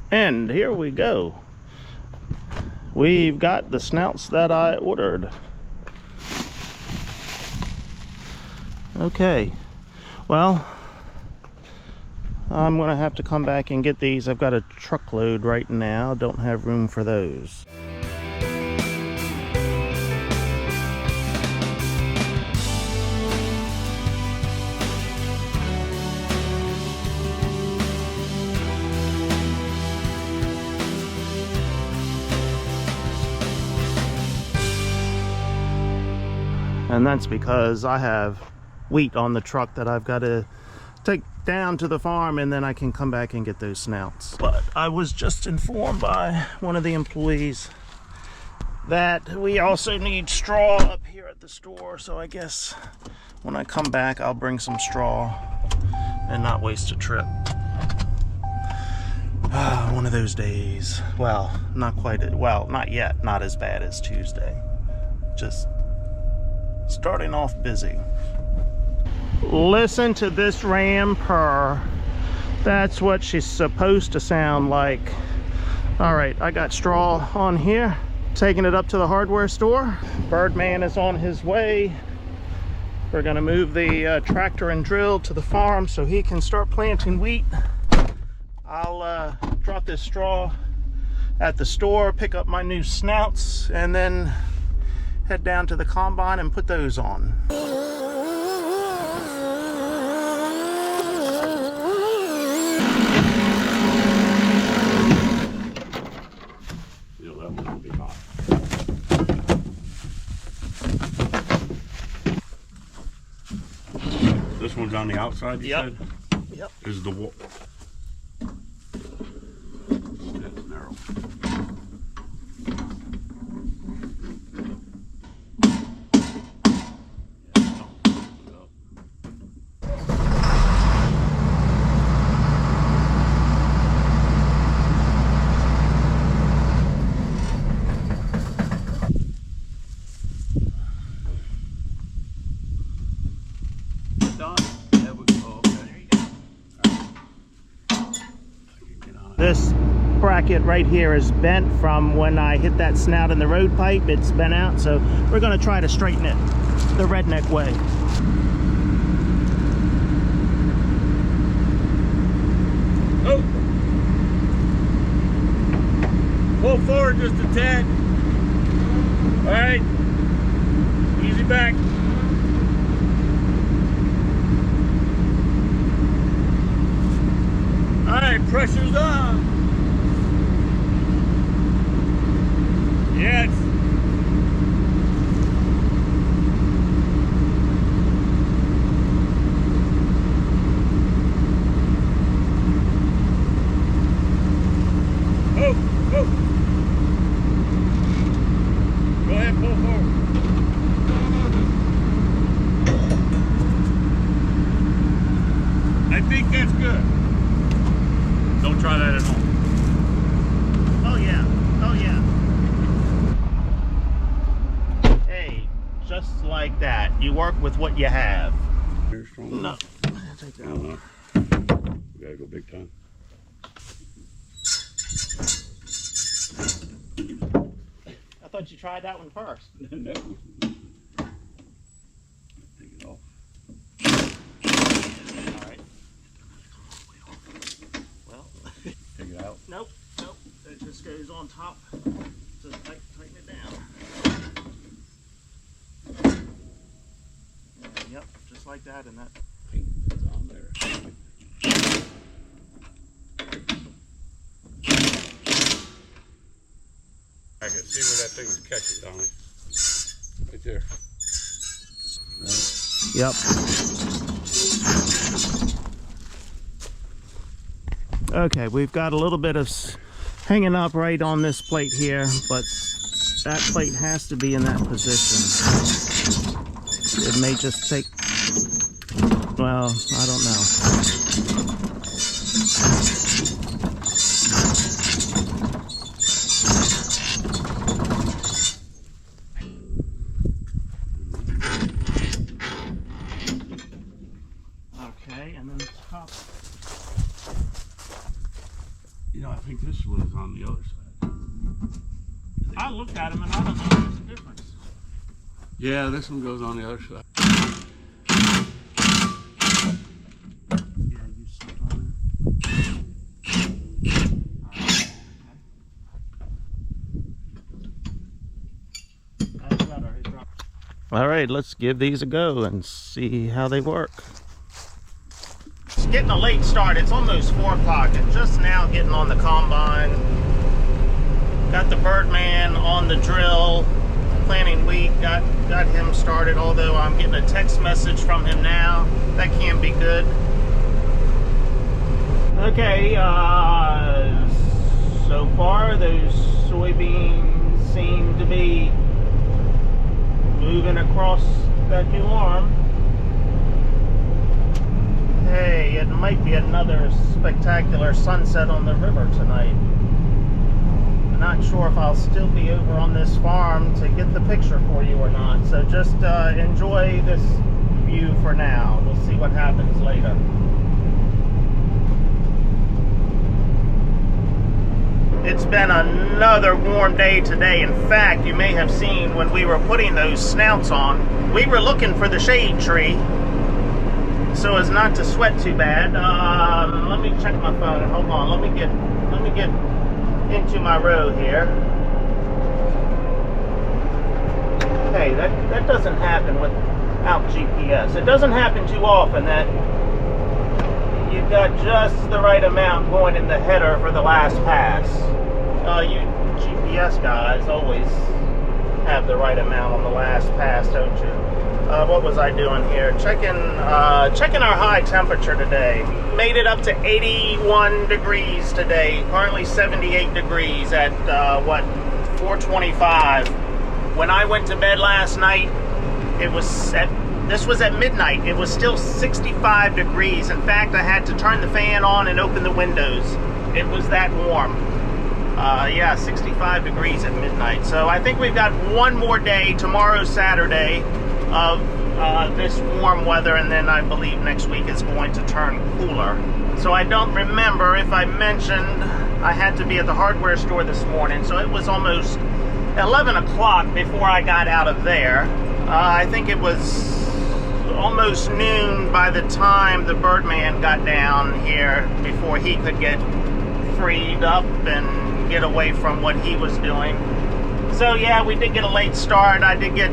And here we go. We've got the snouts that I ordered. Okay, well, I'm gonna have to come back and get these. I've got a truckload right now, don't have room for those. And that's because I have wheat on the truck that I've got to take down to the farm, and then I can come back and get those snouts. But I was just informed by one of the employees that we also need straw up here at the store, so I guess when I come back I'll bring some straw and not waste a trip. One of those days. Well, not quite, well, not yet, not as bad as Tuesday. Just starting off busy. Listen to this ram purr. That's what she's supposed to sound like. All right, I got straw on here, taking it up to the hardware store. Birdman is on his way. We're gonna move the tractor and drill to the farm so he can start planting wheat. I'll drop this straw at the store, pick up my new snouts, and then head down to the combine and put those on. You know, that one will be hot. This one's on the outside, you said? Yep. Is the wall. That's narrow. This bracket right here is bent from when I hit that snout in the road pipe. It's bent out, so we're gonna try to straighten it the redneck way. Oh! Pull forward just a tad. All right. Easy back. All right, pressure's on. Yes. Oh, oh. Go ahead, pull forward. I think that's good. Don't try that at home. Oh yeah, oh yeah. Hey, just like that. You work with what you have. Very strong. No, take that one. We gotta go big time. I thought you tried that one first. No. Take it off. All right. Well, Take it out. nope. It just goes on top. Just tighten it down. Yep, just like that, and that. It's on there. I can see where that thing's catching, Tommy. Right there. Yep. Okay, we've got a little bit of hanging up right on this plate here, but that plate has to be in that position. It may just take, well, I don't know. You know, I think this one is on the other side. I looked at them and I don't know if there's a difference. Yeah, this one goes on the other side. Yeah, you sit on it. All right, let's give these a go and see how they work. It's getting a late start. It's almost 4 o'clock and just now getting on the combine. Got the Birdman on the drill, planting wheat, got him started, although I'm getting a text message from him now. That can be good. Okay, so far those soybeans seem to be moving across that new arm. Hey, it might be another spectacular sunset on the river tonight. Not sure if I'll still be over on this farm to get the picture for you or not. So just enjoy this view for now. We'll see what happens later. It's been another warm day today. In fact, you may have seen when we were putting those snouts on, we were looking for the shade tree so as not to sweat too bad. Let me check my phone. Hold on. Let me get into my road here. Hey, that doesn't happen without GPS. It doesn't happen too often that you've got just the right amount going in the header for the last pass. You GPS guys always have the right amount on the last pass, don't you? What was I doing here? Checking our high temperature today. Made it up to 81 degrees today. Currently 78 degrees at 4:25. When I went to bed last night, this was at midnight. It was still 65 degrees. In fact, I had to turn the fan on and open the windows. It was that warm. Yeah, 65 degrees at midnight. So I think we've got one more day, tomorrow Saturday, of this warm weather, and then I believe next week is going to turn cooler. So I don't remember if I mentioned I had to be at the hardware store this morning, so it was almost 11 o'clock before I got out of there. I think it was almost noon by the time the Birdman got down here before he could get freed up and get away from what he was doing. So yeah, we did get a late start. I did get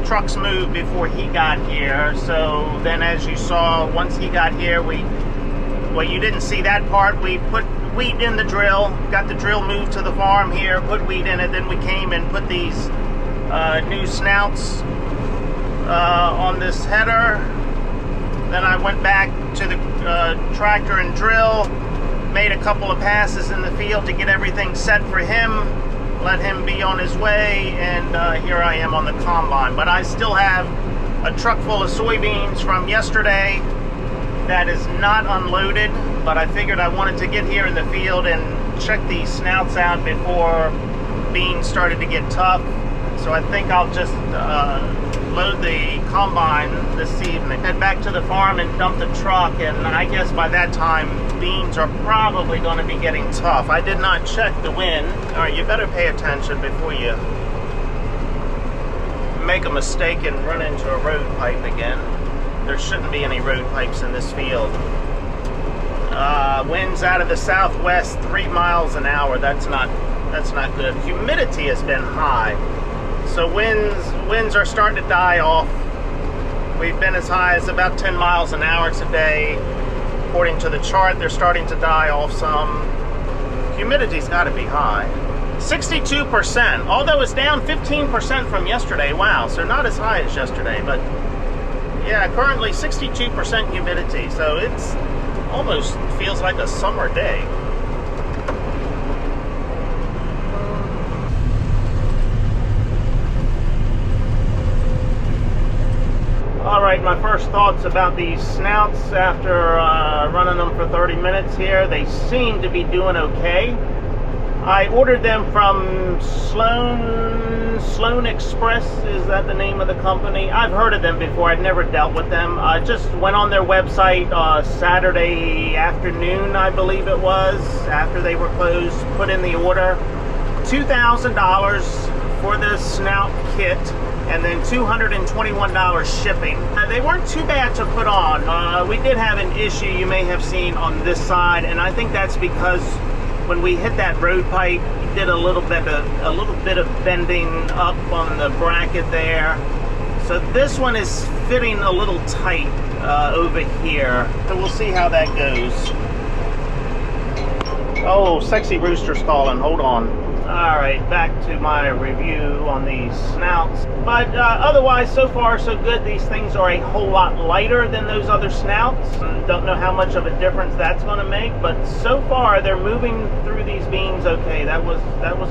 trucks moved before he got here. So then, as you saw, once he got here, well, you didn't see that part. We put wheat in the drill, got the drill moved to the farm here, put wheat in it, then we came and put these new snouts on this header. Then I went back to the tractor and drill, made a couple of passes in the field to get everything set for him, let him be on his way, and here I am on the combine. But I still have a truck full of soybeans from yesterday that is not unloaded, but I figured I wanted to get here in the field and check these snouts out before beans started to get tough. So I think I'll just load the combine this evening, head back to the farm and dump the truck, and I guess by that time beans are probably going to be getting tough. I did not check the wind. All right, you better pay attention before you make a mistake and run into a road pipe again. There shouldn't be any road pipes in this field. Winds out of the southwest, 3 miles an hour. That's not good. Humidity has been high, so winds are starting to die off. We've been as high as about 10 miles an hour today. According to the chart, they're starting to die off some. Humidity's got to be high. 62%, although it's down 15% from yesterday. Wow, so not as high as yesterday, but yeah, currently 62% humidity, so it's almost feels like a summer day. All right, my first thoughts about these snouts after running them for 30 minutes here. They seem to be doing okay. I ordered them from Sloan Express. Is that the name of the company? I've heard of them before. I've never dealt with them. I just went on their website Saturday afternoon, I believe it was, after they were closed, put in the order. $2,000 for the Snout kit, and then $221 shipping. They weren't too bad to put on. We did have an issue you may have seen on this side, and I think that's because when we hit that road pipe, we did a little bit of bending up on the bracket there. So this one is fitting a little tight over here. So we'll see how that goes. Oh, Sexy Rooster's calling. Hold on. All right, back to my review on these Snouts. But otherwise, so far so good. These things are a whole lot lighter than those other Snouts. Don't know how much of a difference that's going to make, but so far they're moving through these beans okay. That was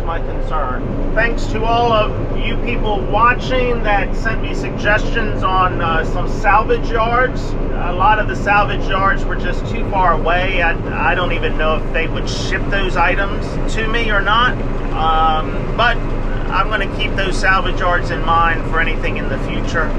my concern. Thanks to all of you people watching that sent me suggestions on some salvage yards. A lot of the salvage yards were just too far away. I don't even know if they would ship those items to me or not. But I'm going to keep those salvage yards in mind for anything in the future.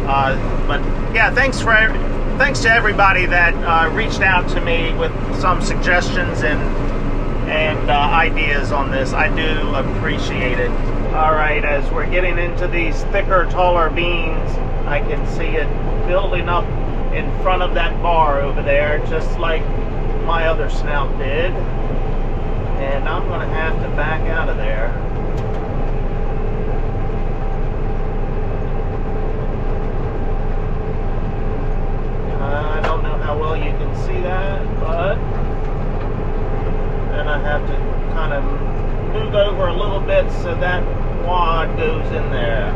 But yeah, thanks to everybody that reached out to me with some suggestions and ideas on this. I do appreciate it. All right, as we're getting into these thicker, taller beans, I can see it building up in front of that bar over there, just like my other Snout did. And I'm going to have to back out of there. I don't know how well you can see that, but then I have to kind of move over a little bit so that wad goes in there.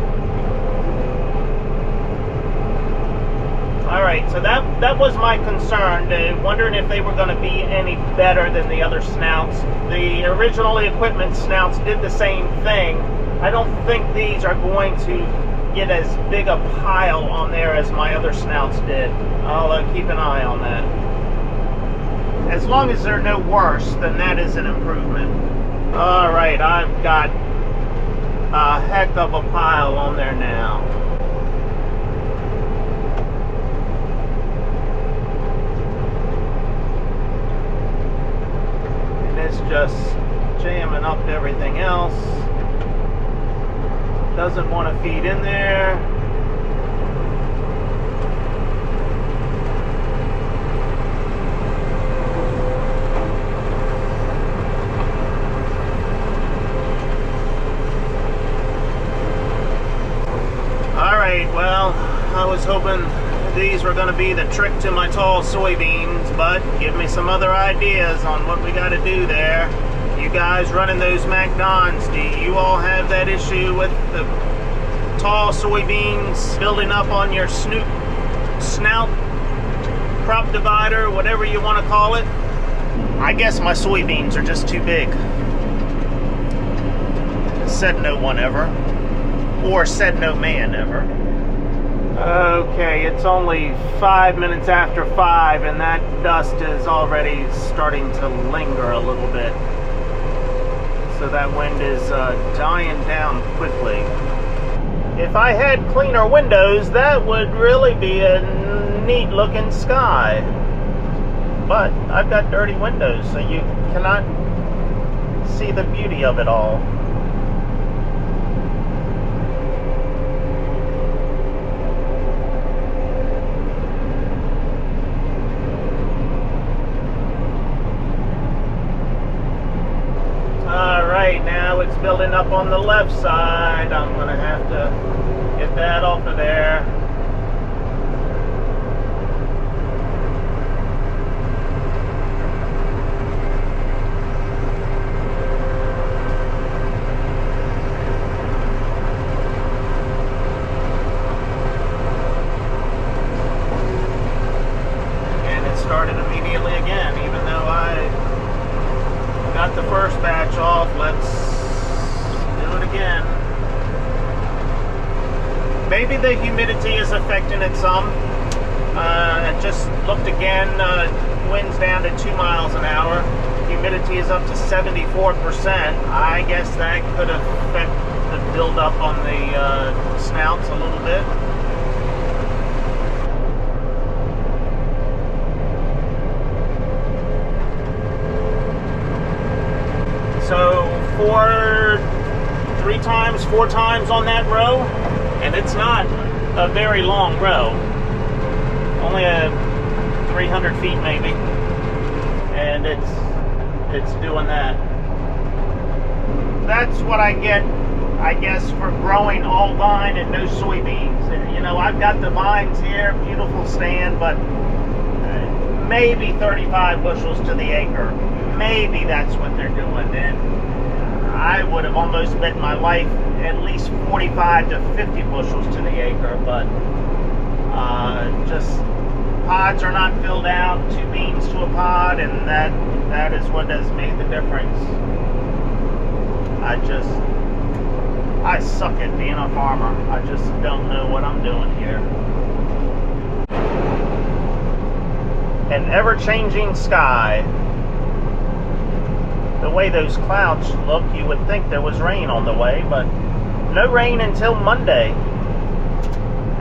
Alright, so that was my concern, wondering if they were going to be any better than the other Snouts. The original equipment Snouts did the same thing. I don't think these are going to get as big a pile on there as my other Snouts did. I'll keep an eye on that. As long as they're no worse, then that is an improvement. Alright, I've got a heck of a pile on there now. It's just jamming up everything else. Doesn't want to feed in there. Alright, well, I was hoping these were going to be the trick to my tall soybeans, but give me some other ideas on what we got to do there. You guys running those MacDons, do you all have that issue with the tall soybeans building up on your snout crop divider, whatever you want to call it? I guess my soybeans are just too big. Said no one ever. Or said no man ever. Okay, it's only 5 minutes after 5 and that dust is already starting to linger a little bit. So that wind is dying down quickly. If I had cleaner windows, that would really be a neat looking sky. But I've got dirty windows, so you cannot see the beauty of it all. Alright, now it's building up on the left side. I'm going to have to get that off of there. And it started immediately again, even though I got the first batch off. Let's do it again. Maybe the humidity is affecting it some. I just looked again, winds down to 2 miles an hour. Humidity is up to 74%. I guess that could affect the buildup on the snouts a little bit. So 4 times on that row, and it's not a very long row, only a 300 feet maybe, and it's doing that. That's what I get, I guess, for growing all vine and no soybeans. And, you know, I've got the vines here, beautiful stand, but maybe 35 bushels to the acre. Maybe that's what they're doing. And I would have almost bet my life at least 45 to 50 bushels to the acre, but just pods are not filled out, 2 beans to a pod, and that is what has made the difference. I suck at being a farmer. I just don't know what I'm doing here. An ever-changing sky. The way those clouds look, you would think there was rain on the way, but no rain until Monday.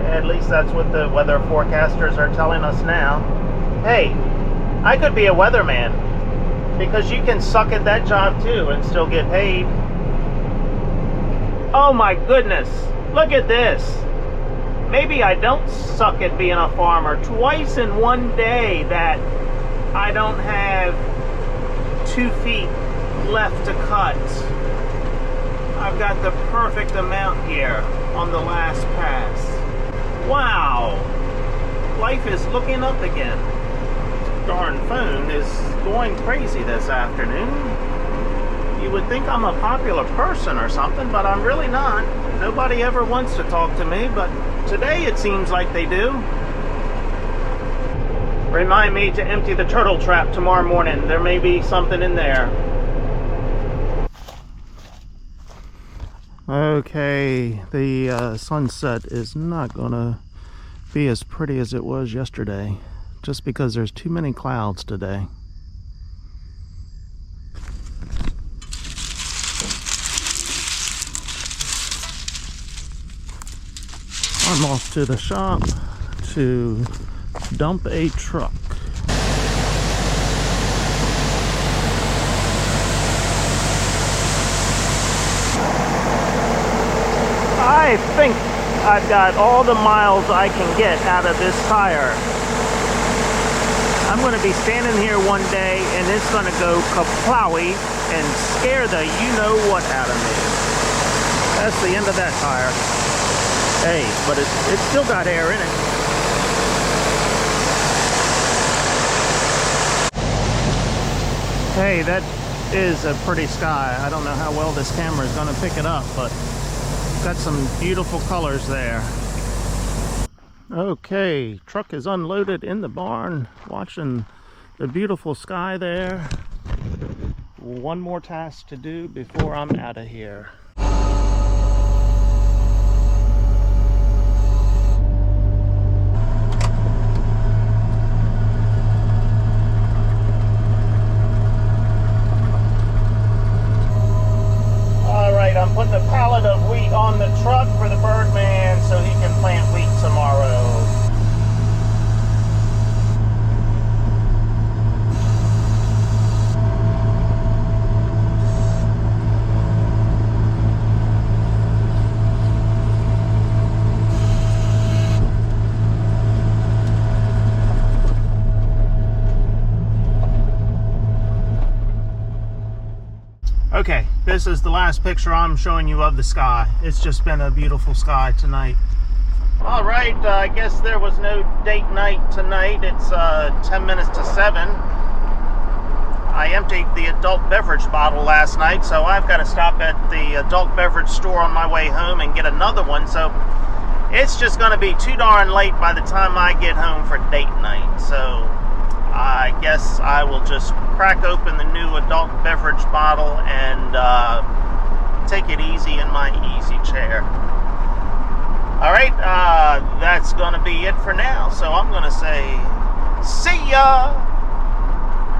At least that's what the weather forecasters are telling us now. Hey, I could be a weatherman, because you can suck at that job too and still get paid. Oh my goodness, look at this. Maybe I don't suck at being a farmer. Twice in one day that I don't have 2 feet left to cut. I've got the perfect amount here on the last pass. Wow, life is looking up again. Darn phone is going crazy this afternoon. You would think I'm a popular person or something, but I'm really not. Nobody ever wants to talk to me, but today it seems like they do. Remind me to empty the turtle trap tomorrow morning. There may be something in there. Okay, the sunset is not gonna be as pretty as it was yesterday, just because there's too many clouds today. I'm off to the shop to dump a truck. I think I've got all the miles I can get out of this tire. I'm going to be standing here one day and it's going to go kaplowy and scare the you-know-what out of me. That's the end of that tire. Hey, but it's still got air in it. Hey, that is a pretty sky. I don't know how well this camera is going to pick it up, but got some beautiful colors there. Okay, truck is unloaded in the barn, watching the beautiful sky there. One more task to do before I'm out of here. I'm putting a pallet of wheat on the truck for the Birdman so he can plant wheat tomorrow. Okay, this is the last picture I'm showing you of the sky. It's just been a beautiful sky tonight. All right, I guess there was no date night tonight. It's 10 minutes to 7. I emptied the adult beverage bottle last night, so I've got to stop at the adult beverage store on my way home and get another one. So it's just going to be too darn late by the time I get home for date night. So I guess I will just crack open the new adult beverage bottle and take it easy in my easy chair. Alright, that's going to be it for now. So I'm going to say, see ya!